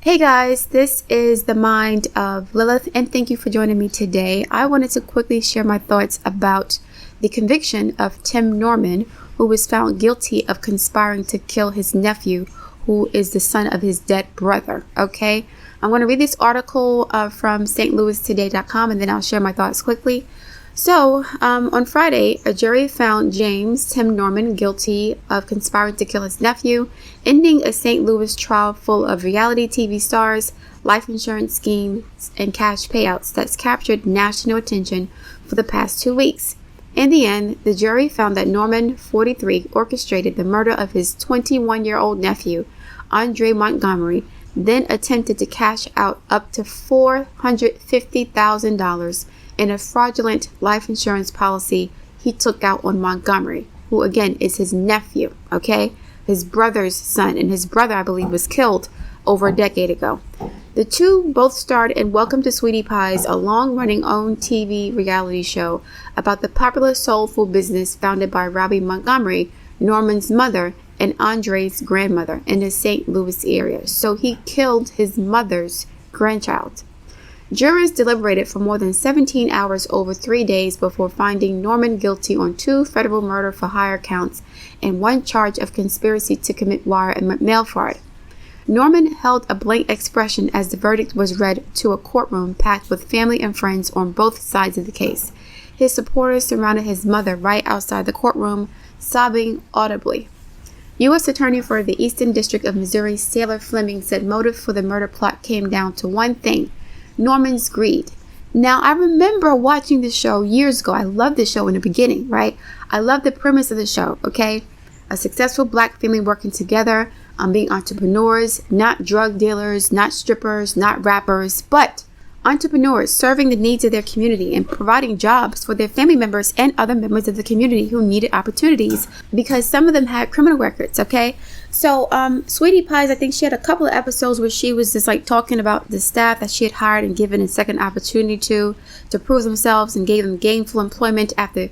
Hey guys, this is the mind of Lilith, and thank you for joining me today. I wanted to quickly share my thoughts about the conviction of Tim Norman, who was found guilty of conspiring to kill his nephew, who is the son of his dead brother. Okay, I'm going to read this article from stlouistoday.com, and then I'll share my thoughts quickly. So, on Friday, a jury found Tim Norman guilty of conspiring to kill his nephew, ending a St. Louis trial full of reality TV stars, life insurance schemes, and cash payouts that's captured national attention for the past 2 weeks. In the end, the jury found that Norman, 43, orchestrated the murder of his 21-year-old nephew, Robbie Montgomery, then attempted to cash out up to $450,000 in a fraudulent life insurance policy he took out on Montgomery, who again is his nephew, okay? His brother's son, and his brother, I believe, was killed over a decade ago. The two both starred in Welcome to Sweetiepies, a long-running own TV reality show about the popular soul food business founded by Robbie Montgomery, Norman's mother, and Andre's grandmother in the St. Louis area. So he killed his mother's grandchild. Jurors deliberated for more than 17 hours over 3 days before finding Norman guilty on 2 federal murder-for-hire counts and 1 charge of conspiracy to commit wire and mail fraud. Norman held a blank expression as the verdict was read to a courtroom packed with family and friends on both sides of the case. His supporters surrounded his mother right outside the courtroom, sobbing audibly. U.S. Attorney for the Eastern District of Missouri, Sailor Fleming, said motive for the murder plot came down to one thing: Norman's greed. Now, I remember watching this show years ago. I loved the show in the beginning, right? I loved the premise of the show, okay? A successful black family working together, being entrepreneurs, not drug dealers, not strippers, not rappers, but entrepreneurs serving the needs of their community and providing jobs for their family members and other members of the community who needed opportunities, because some of them had criminal records, okay? So, Sweetiepies, I think she had a couple of episodes where she was just like talking about the staff that she had hired and given a second opportunity to prove themselves and gave them gainful employment after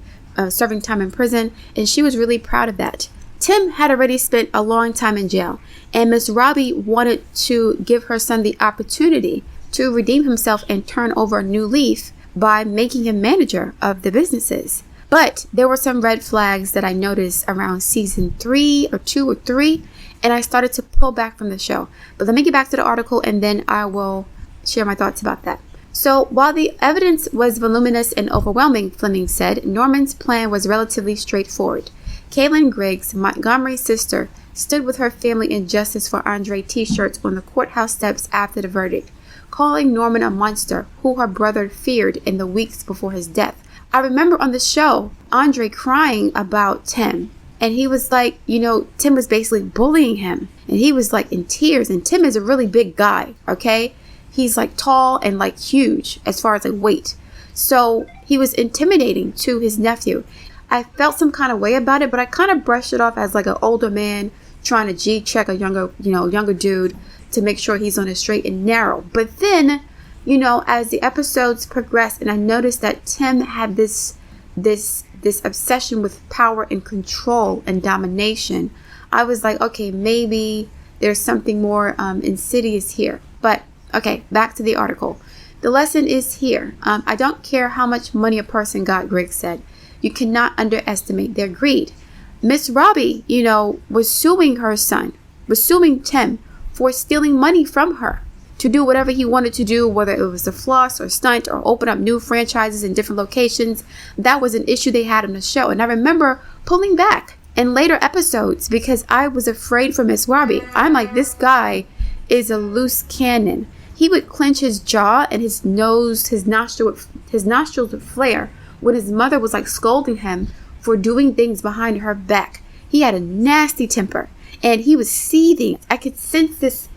serving time in prison, and she was really proud of that. Tim had already spent a long time in jail, and Miss Robbie wanted to give her son the opportunity to redeem himself and turn over a new leaf by making him manager of the businesses. But there were some red flags that I noticed around season 2 or 3, and I started to pull back from the show. But let me get back to the article, and then I will share my thoughts about that. So while the evidence was voluminous and overwhelming, Fleming said, Norman's plan was relatively straightforward. Kaylin Griggs, Montgomery's sister, stood with her family in Justice for Andre t-shirts on the courthouse steps after the verdict, calling Norman a monster who her brother feared in the weeks before his death. I remember on the show, Andre crying about Tim, and he was like, Tim was basically bullying him, and he was like in tears, and Tim is a really big guy, okay? He's like tall and like huge as far as like weight. So he was intimidating to his nephew. I felt some kind of way about it, but I kind of brushed it off as like an older man trying to G-check a younger dude to make sure he's on a straight and narrow. But then, as the episodes progressed, and I noticed that Tim had this obsession with power and control and domination, I was like, okay, maybe there's something more insidious here. But okay, back to the article. The lesson is here. I don't care how much money a person got, Griggs said. You cannot underestimate their greed. Miss Robbie, was suing her son, was suing Tim for stealing money from her to do whatever he wanted to do, whether it was to floss or stunt or open up new franchises in different locations. That was an issue they had on the show. And I remember pulling back in later episodes because I was afraid for Miss Robbie. I'm like, this guy is a loose cannon. He would clench his jaw and his nostrils would flare when his mother was like scolding him for doing things behind her back. He had a nasty temper and he was seething. I could sense this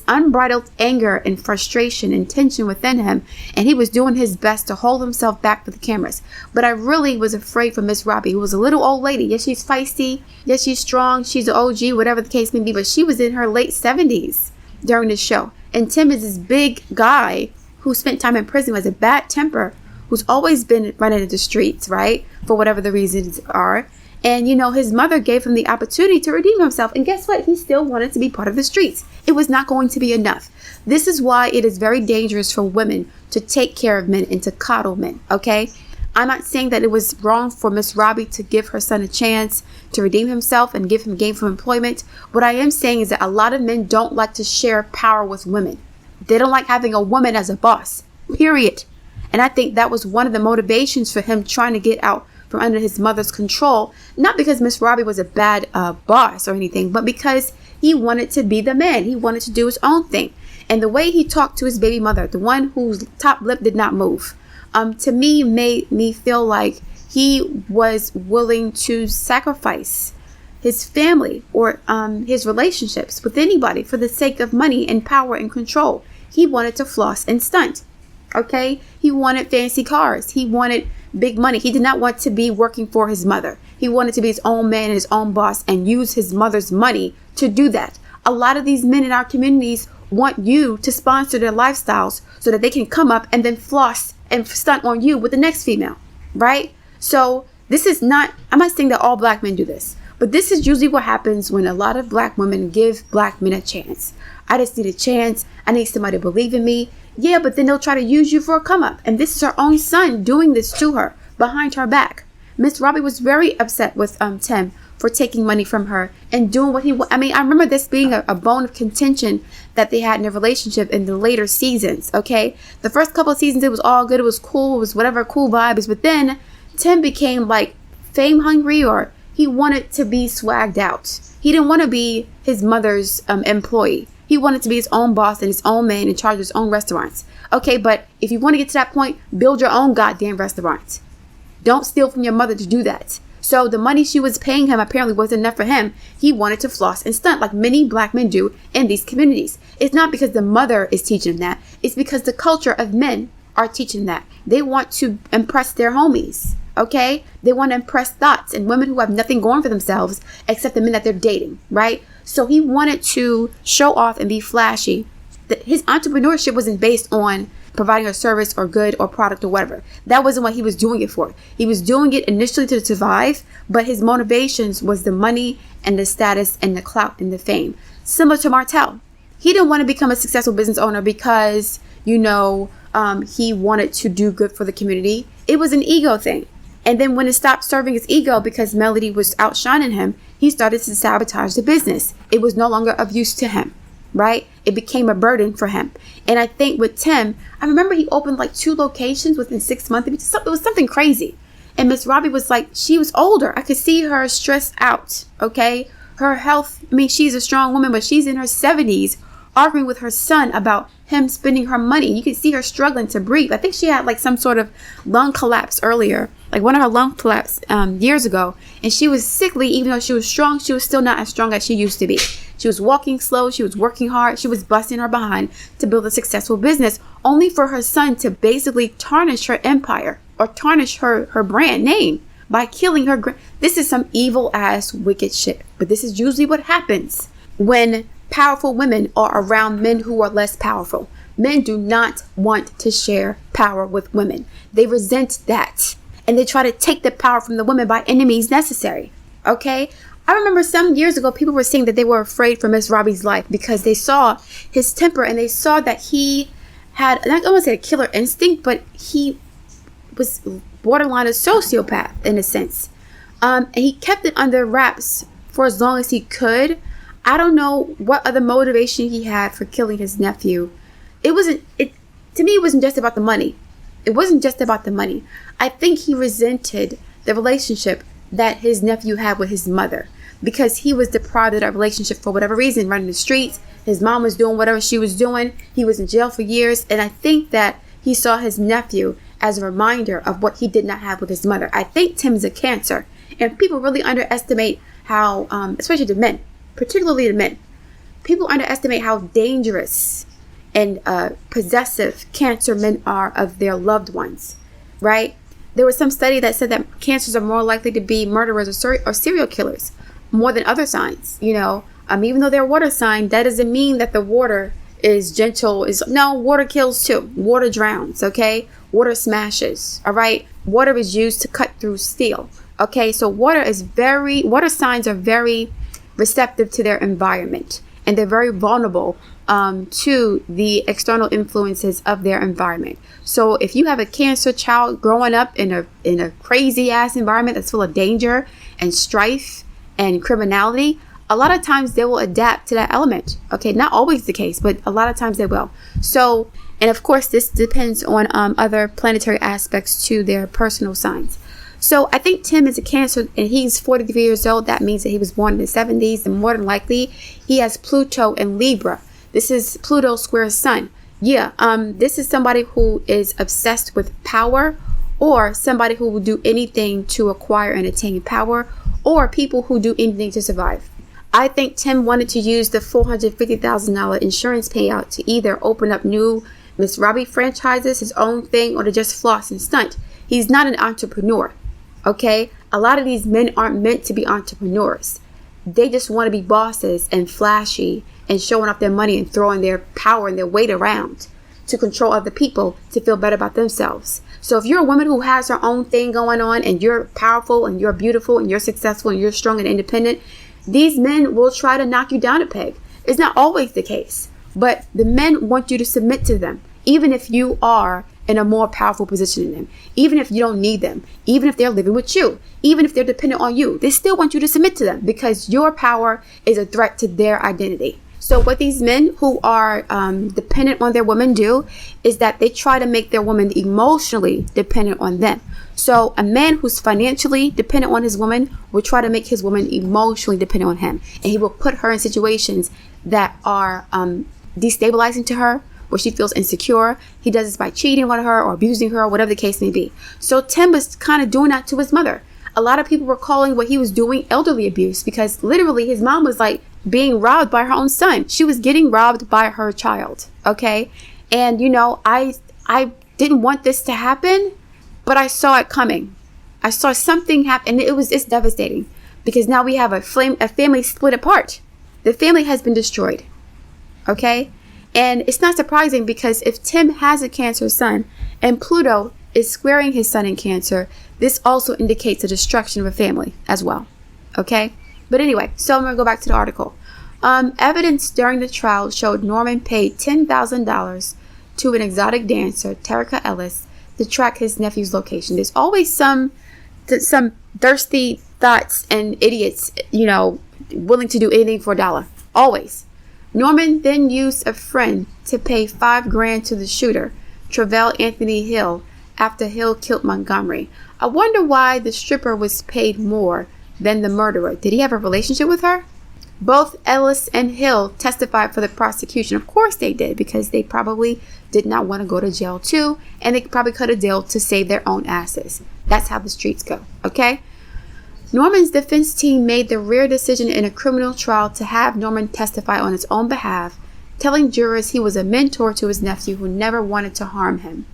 unbridled anger and frustration and tension within him, and he was doing his best to hold himself back for the cameras. But I really was afraid for Miss Robbie, who was a little old lady. Yes, she's feisty. Yes, she's strong. She's an OG, whatever the case may be, but she was in her late 70s during the show. And Tim is this big guy who spent time in prison, has a bad temper, who's always been running into the streets, right? For whatever the reasons are. And, his mother gave him the opportunity to redeem himself. And guess what? He still wanted to be part of the streets. It was not going to be enough. This is why it is very dangerous for women to take care of men and to coddle men, okay? I'm not saying that it was wrong for Miss Robbie to give her son a chance to redeem himself and give him gainful employment. What I am saying is that a lot of men don't like to share power with women. They don't like having a woman as a boss, period. And I think that was one of the motivations for him trying to get out from under his mother's control, not because Miss Robbie was a bad boss or anything, but because he wanted to be the man. He wanted to do his own thing. And the way he talked to his baby mother, the one whose top lip did not move, to me made me feel like he was willing to sacrifice his family or his relationships with anybody for the sake of money and power and control. He wanted to floss and stunt. Okay? He wanted fancy cars. He wanted big money. He did not want to be working for his mother. He wanted to be his own man and his own boss and use his mother's money to do that. A lot of these men in our communities want you to sponsor their lifestyles so that they can come up and then floss and stunt on you with the next female, right? So this is not, I'm not saying that all black men do this, but this is usually what happens when a lot of black women give black men a chance. I just need a chance. I need somebody to believe in me. Yeah, but then they'll try to use you for a come up. And this is her own son doing this to her behind her back. Miss Robbie was very upset with Tim for taking money from her and doing what he I remember this being a bone of contention that they had in their relationship in the later seasons, okay? The first couple of seasons, it was all good. It was cool. It was whatever, cool vibes. But then Tim became like fame hungry, or he wanted to be swagged out. He didn't want to be his mother's employee. He wanted to be his own boss and his own man in charge of his own restaurants. Okay, but if you want to get to that point, build your own goddamn restaurant. Don't steal from your mother to do that. So the money she was paying him apparently wasn't enough for him. He wanted to floss and stunt like many black men do in these communities. It's not because the mother is teaching them that. It's because the culture of men are teaching that. They want to impress their homies. Okay? They want to impress thoughts and women who have nothing going for themselves except the men that they're dating, right? So he wanted to show off and be flashy. His entrepreneurship wasn't based on providing a service or good or product or whatever. That wasn't what he was doing it for. He was doing it initially to survive, but his motivations was the money and the status and the clout and the fame. Similar to Martell. He didn't want to become a successful business owner because, he wanted to do good for the community. It was an ego thing. And then when it stopped serving his ego because Melody was outshining him, he started to sabotage the business. It was no longer of use to him, right? It became a burden for him. And I think with Tim, I remember he opened like 2 locations within 6 months. It was something crazy. And Miss Robbie was like, she was older. I could see her stressed out, okay? Her health, she's a strong woman, but she's in her 70s arguing with her son about him spending her money. You could see her struggling to breathe. I think she had like some sort of lung collapse earlier, like one of her lung collapse years ago. And she was sickly. Even though she was strong, she was still not as strong as she used to be. She was walking slow. She was working hard. She was busting her behind to build a successful business, only for her son to basically tarnish her empire or tarnish her brand name by killing her. This is some evil ass wicked shit. But this is usually what happens when powerful women are around men who are less powerful. Men do not want to share power with women. They resent that. And they try to take the power from the women by any means necessary. Okay? I remember some years ago, people were saying that they were afraid for Miss Robbie's life because they saw his temper and they saw that he had, I don't want to say a killer instinct, but he was borderline a sociopath in a sense. And he kept it under wraps for as long as he could. I don't know what other motivation he had for killing his nephew. To me, it wasn't just about the money. It wasn't just about the money. I think he resented the relationship that his nephew had with his mother because he was deprived of that relationship for whatever reason, running the streets. His mom was doing whatever she was doing. He was in jail for years. And I think that he saw his nephew as a reminder of what he did not have with his mother. I think Tim's a cancer. And people really underestimate how, especially the men, particularly the men, people underestimate how dangerous and possessive cancer men are of their loved ones, right? There was some study that said that cancers are more likely to be murderers or serial killers more than other signs, even though they're water sign, that doesn't mean that the water is gentle. No, water kills too. Water drowns, okay? Water smashes, all right? Water is used to cut through steel, Okay, so water signs are very receptive to their environment, and they're very vulnerable to the external influences of their environment. So if you have a Cancer child growing up in a crazy ass environment that's full of danger and strife and criminality, a lot of times they will adapt to that element. Okay, not always the case, but a lot of times they will. So, and of course, this depends on other planetary aspects to their personal signs. So I think Tim is a Cancer, and he's 43 years old. That means that he was born in the 70s, and more than likely, he has Pluto in Libra. This is Pluto square Sun. Yeah, this is somebody who is obsessed with power, or somebody who will do anything to acquire and attain power, or people who do anything to survive. I think Tim wanted to use the $450,000 insurance payout to either open up new Miss Robbie franchises, his own thing, or to just floss and stunt. He's not an entrepreneur. Okay, a lot of these men aren't meant to be entrepreneurs. They just want to be bosses and flashy and showing off their money and throwing their power and their weight around to control other people to feel better about themselves. So if you're a woman who has her own thing going on and you're powerful and you're beautiful and you're successful and you're strong and independent, these men will try to knock you down a peg. It's not always the case, but the men want you to submit to them, even if you are in a more powerful position than them, even if you don't need them, even if they're living with you, even if they're dependent on you. They still want you to submit to them because your power is a threat to their identity. So what these men who are dependent on their women do is that they try to make their woman emotionally dependent on them. So a man who's financially dependent on his woman will try to make his woman emotionally dependent on him. And he will put her in situations that are destabilizing to her, where she feels insecure. He does this by cheating on her or abusing her or whatever the case may be. So Tim was kind of doing that to his mother. A lot of people were calling what he was doing elderly abuse, because literally his mom was like being robbed by her own son. She was getting robbed by her child. Okay. And you know, I didn't want this to happen, but I saw it coming. I saw something happen, and it's devastating, because now we have a family split apart. The family has been destroyed. Okay. And it's not surprising, because if Tim has a Cancer sun and Pluto is squaring his sun in Cancer, this also indicates the destruction of a family as well. Okay. But anyway, so I'm going to go back to the article. Evidence during the trial showed Norman paid $10,000 to an exotic dancer, Terica Ellis, to track his nephew's location. There's always some thirsty thoughts and idiots, you know, willing to do anything for $1. Always. Norman then used a friend to pay $5,000 to the shooter, Travell Anthony Hill, after Hill killed Montgomery. I wonder why the stripper was paid more than the murderer. Did he have a relationship with her? Both Ellis and Hill testified for the prosecution. Of course they did, because they probably did not want to go to jail too, and they probably cut a deal to save their own asses. That's how the streets go, okay? Norman's defense team made the rare decision in a criminal trial to have Norman testify on his own behalf, telling jurors he was a mentor to his nephew who never wanted to harm him.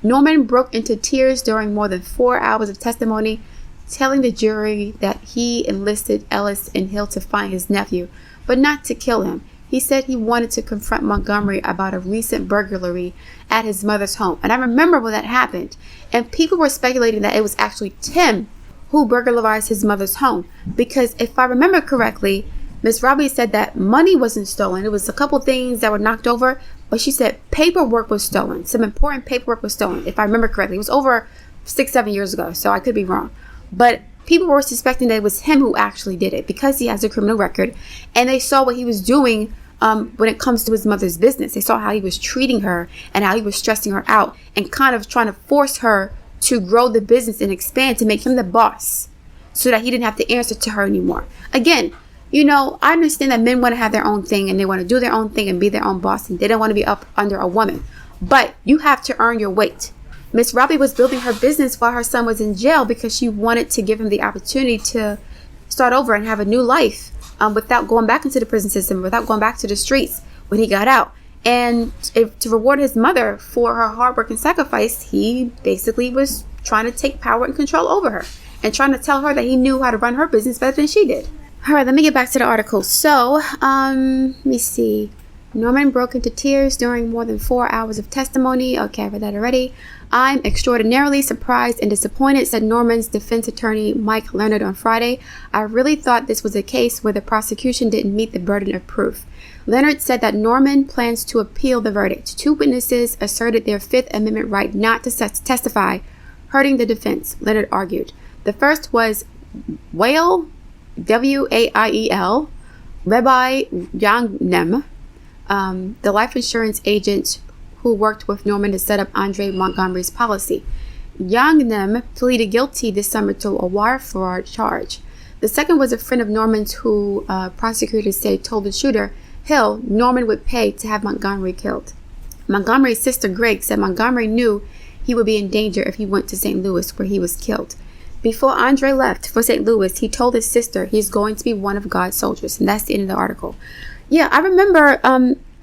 Norman broke into tears during more than 4 hours of testimony, telling the jury that he enlisted Ellis and Hill to find his nephew, but not to kill him. He said he wanted to confront Montgomery about a recent burglary at his mother's home. And I remember when that happened, and people were speculating that it was actually Tim who burglarized his mother's home, because if I remember correctly, Miss Robbie said that money wasn't stolen. It was a couple things that were knocked over, but she said paperwork was stolen. Some important paperwork was stolen, if I remember correctly. It was over 6-7 years ago, so I could be wrong. But people were suspecting that it was him who actually did it, because he has a criminal record, and they saw what he was doing when it comes to his mother's business. They saw how he was treating her and how he was stressing her out and kind of trying to force her to grow the business and expand, to make him the boss so that he didn't have to answer to her anymore. Again, you know, I understand that men want to have their own thing and they want to do their own thing and be their own boss, and they don't want to be up under a woman. But you have to earn your weight. Miss Robbie was building her business while her son was in jail because she wanted to give him the opportunity to start over and have a new life without going back into the prison system, without going back to the streets when he got out. And to reward his mother for her hard work and sacrifice, he basically was trying to take power and control over her and trying to tell her that he knew how to run her business better than she did. All right, let me get back to the article. So, let me see. Norman broke into tears during more than 4 hours of testimony. Okay, I read that already. I'm extraordinarily surprised and disappointed, said Norman's defense attorney Mike Leonard on Friday. I really thought this was a case where the prosecution didn't meet the burden of proof. Leonard said that Norman plans to appeal the verdict. 2 witnesses asserted their Fifth Amendment right not to testify, hurting the defense, Leonard argued. The first was Waiel, W-A-I-E-L, Rabbi Young-Nem, the life insurance agent who worked with Norman to set up Andre Montgomery's policy. Young-Nem pleaded guilty this summer to a wire fraud charge. The second was a friend of Norman's who prosecutors say told the shooter, Hill, Norman would pay to have Montgomery killed. Montgomery's sister Greg said Montgomery knew he would be in danger if he went to St. Louis, where he was killed. Before Andre left for St. Louis, he told his sister he's going to be one of God's soldiers. And that's the end of the article. Yeah, I remember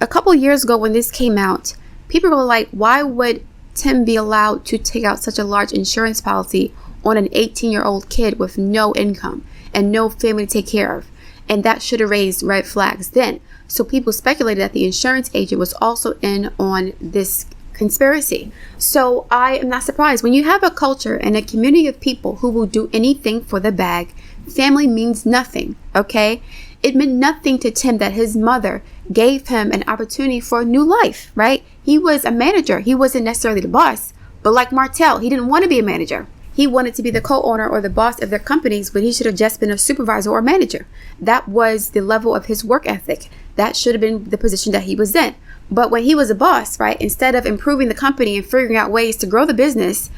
a couple years ago when this came out, people were like, why would Tim be allowed to take out such a large insurance policy on an 18-year-old kid with no income and no family to take care of? And that should have raised red flags then. So people speculated that the insurance agent was also in on this conspiracy. So I am not surprised. When you have a culture and a community of people who will do anything for the bag, family means nothing, okay? It meant nothing to Tim that his mother gave him an opportunity for a new life, right? He was a manager. He wasn't necessarily the boss. But like Martell, he didn't want to be a manager. He wanted to be the co-owner or the boss of their companies when he should have just been a supervisor or manager. That was the level of his work ethic. That should have been the position that he was in. But when he was a boss, right, instead of improving the company and figuring out ways to grow the business,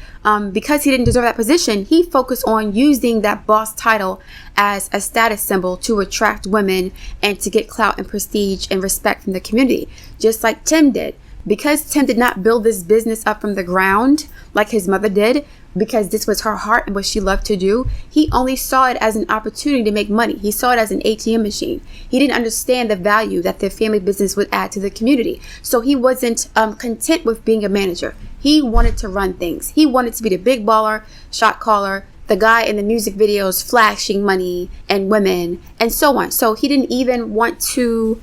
because he didn't deserve that position, he focused on using that boss title as a status symbol to attract women and to get clout and prestige and respect from the community, just like Tim did. Because Tim did not build this business up from the ground like his mother did, because this was her heart and what she loved to do, he only saw it as an opportunity to make money. He saw it as an ATM machine. He didn't understand the value that their family business would add to the community. So he wasn't content with being a manager. He wanted to run things. He wanted to be the big baller, shot caller, the guy in the music videos flashing money and women and so on. So he didn't even want to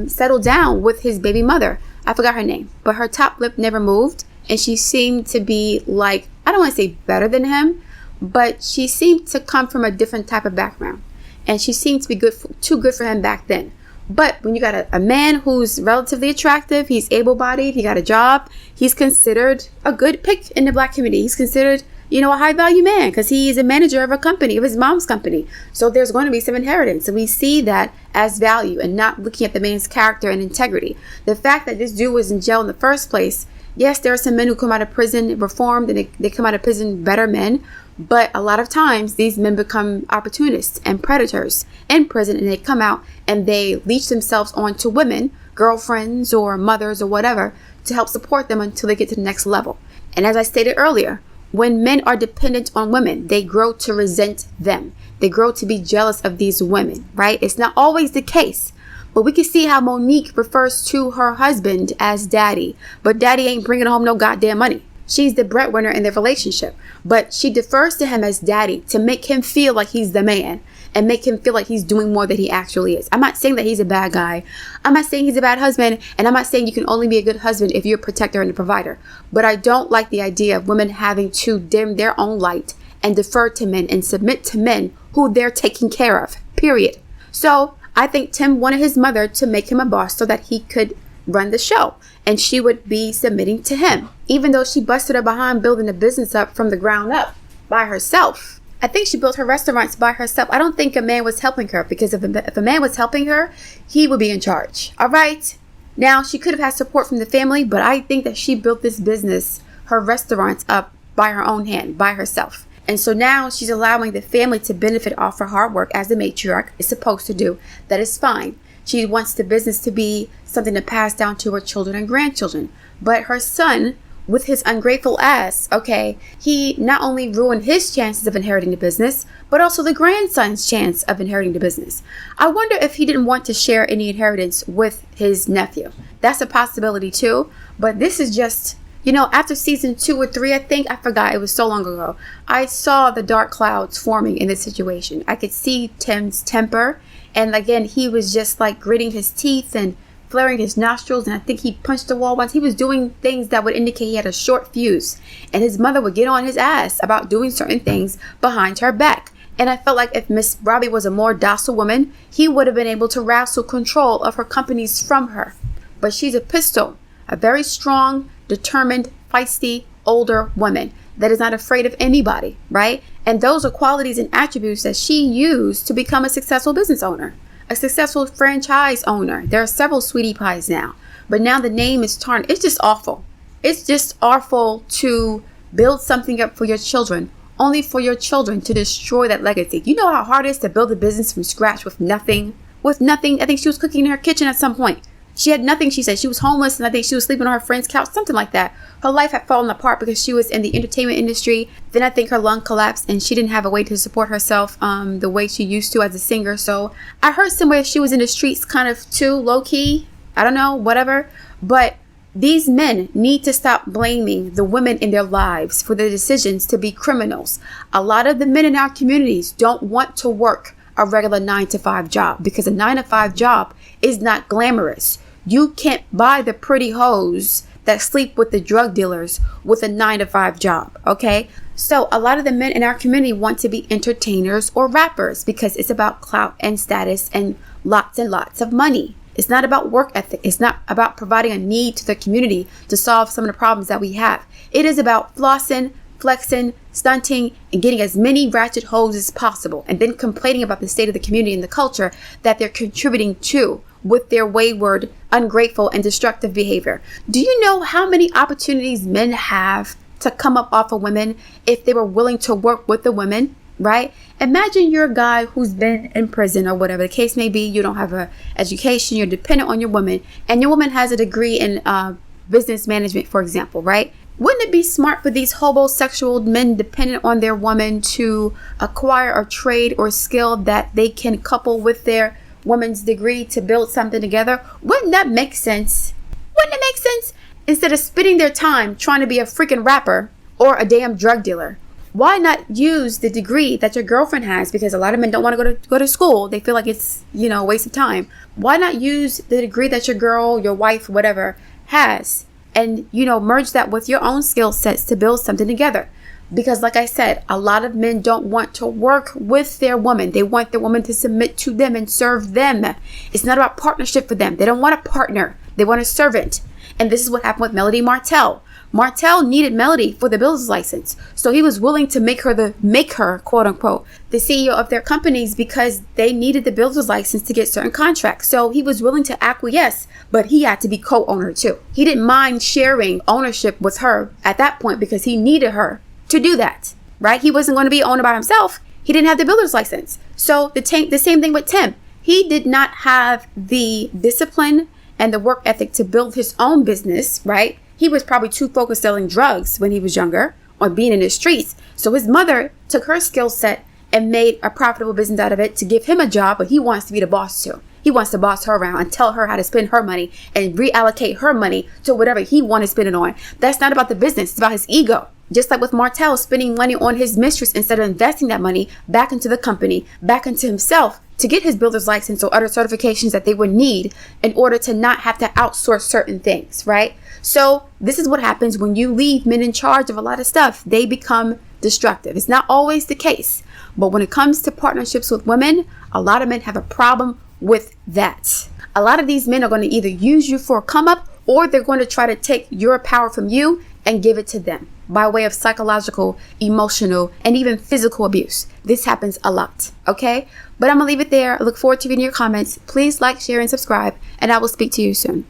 settle down with his baby mother. I forgot her name, but her top lip never moved. And she seemed to be like, I don't want to say better than him, but she seemed to come from a different type of background. And she seemed to be too good for him back then. But when you got a man who's relatively attractive, he's able-bodied, he got a job, he's considered a good pick in the black community. He's considered, a high-value man because he is a manager of a company, of his mom's company. So there's going to be some inheritance. And we see that as value and not looking at the man's character and integrity. The fact that this dude was in jail in the first place, yes, there are some men who come out of prison reformed and they come out of prison better men. But a lot of times these men become opportunists and predators in prison, and they come out and they leech themselves onto women, girlfriends or mothers or whatever, to help support them until they get to the next level. And as I stated earlier, when men are dependent on women, they grow to resent them. They grow to be jealous of these women, right? It's not always the case. But we can see how Monique refers to her husband as daddy. But daddy ain't bringing home no goddamn money. She's the breadwinner in their relationship. But she defers to him as daddy to make him feel like he's the man and make him feel like he's doing more than he actually is. I'm not saying that he's a bad guy. I'm not saying he's a bad husband. And I'm not saying you can only be a good husband if you're a protector and a provider. But I don't like the idea of women having to dim their own light and defer to men and submit to men who they're taking care of. Period. So I think Tim wanted his mother to make him a boss so that he could run the show. And she would be submitting to him, even though she busted her behind building a business up from the ground up by herself. I think she built her restaurants by herself. I don't think a man was helping her, because if a man was helping her, he would be in charge. All right. Now, she could have had support from the family, but I think that she built this business, her restaurants, up by her own hand, by herself. And so now she's allowing the family to benefit off her hard work as the matriarch is supposed to do. That is fine. She wants the business to be something to pass down to her children and grandchildren. But her son, with his ungrateful ass, okay, he not only ruined his chances of inheriting the business, but also the grandson's chance of inheriting the business. I wonder if he didn't want to share any inheritance with his nephew. That's a possibility too. But this is just, after season 2 or 3, I think, I forgot, it was so long ago, I saw the dark clouds forming in this situation. I could see Tim's temper. And again, he was just like gritting his teeth and flaring his nostrils, and I think he punched the wall once. He was doing things that would indicate he had a short fuse, and his mother would get on his ass about doing certain things behind her back. And I felt like if Miss Robbie was a more docile woman, he would have been able to wrestle control of her companies from her. But she's a pistol, a very strong, determined, feisty, older woman that is not afraid of anybody, right? And those are qualities and attributes that she used to become a successful business owner, a successful franchise owner. There are several Sweetiepies now, but now the name is tarnished. It's just awful. It's just awful to build something up for your children, only for your children to destroy that legacy. You know how hard it is to build a business from scratch with nothing? With nothing. I think she was cooking in her kitchen at some point. She had nothing, she said. She was homeless, and I think she was sleeping on her friend's couch, something like that. Her life had fallen apart because she was in the entertainment industry. Then I think her lung collapsed, and she didn't have a way to support herself the way she used to as a singer. So I heard somewhere she was in the streets kind of too, low-key. I don't know, whatever. But these men need to stop blaming the women in their lives for their decisions to be criminals. A lot of the men in our communities don't want to work a regular 9-to-5 job because a 9-to-5 job is not glamorous. You can't buy the pretty hoes that sleep with the drug dealers with a 9-to-5 job, okay? So a lot of the men in our community want to be entertainers or rappers because it's about clout and status and lots of money. It's not about work ethic. It's not about providing a need to the community to solve some of the problems that we have. It is about flossing, flexing, stunting, and getting as many ratchet hoes as possible, and then complaining about the state of the community and the culture that they're contributing to with their wayward, ungrateful, and destructive behavior. Do you know how many opportunities men have to come up off of women if they were willing to work with the women, right? Imagine you're a guy who's been in prison or whatever the case may be. You don't have an education. You're dependent on your woman, and your woman has a degree in business management, for example, right? Wouldn't it be smart for these homosexual men dependent on their woman to acquire a trade or skill that they can couple with their woman's degree to build something together? Wouldn't that make sense? Wouldn't it make sense? Instead of spending their time trying to be a freaking rapper or a damn drug dealer, why not use the degree that your girlfriend has? Because a lot of men don't want to go to school. They feel like it's, a waste of time. Why not use the degree that your girl, your wife, whatever, has, and, merge that with your own skill sets to build something together? Because like I said, a lot of men don't want to work with their woman. They want their woman to submit to them and serve them. It's not about partnership for them. They don't want a partner. They want a servant. And this is what happened with Melody Martell. Martell needed Melody for the builder's license. So he was willing to make her, quote unquote, the CEO of their companies because they needed the builder's license to get certain contracts. So he was willing to acquiesce, but he had to be co-owner too. He didn't mind sharing ownership with her at that point because he needed her to do that, right? He wasn't going to be owner by himself. He didn't have the builder's license. So the same thing with Tim. He did not have the discipline and the work ethic to build his own business, right? He was probably too focused selling drugs when he was younger or being in the streets. So his mother took her skill set and made a profitable business out of it to give him a job, but he wants to be the boss too. He wants to boss her around and tell her how to spend her money and reallocate her money to whatever he wants to spend it on. That's not about the business. It's about his ego. Just like with Martell spending money on his mistress instead of investing that money back into the company, back into himself to get his builder's license or other certifications that they would need in order to not have to outsource certain things, right? So this is what happens when you leave men in charge of a lot of stuff. They become destructive. It's not always the case, but when it comes to partnerships with women, a lot of men have a problem with that. A lot of these men are going to either use you for a come up, or they're going to try to take your power from you and give it to them by way of psychological, emotional, and even physical abuse. This happens a lot, okay? But I'm gonna leave it there. I look forward to reading your comments. Please like, share, and subscribe, and I will speak to you soon.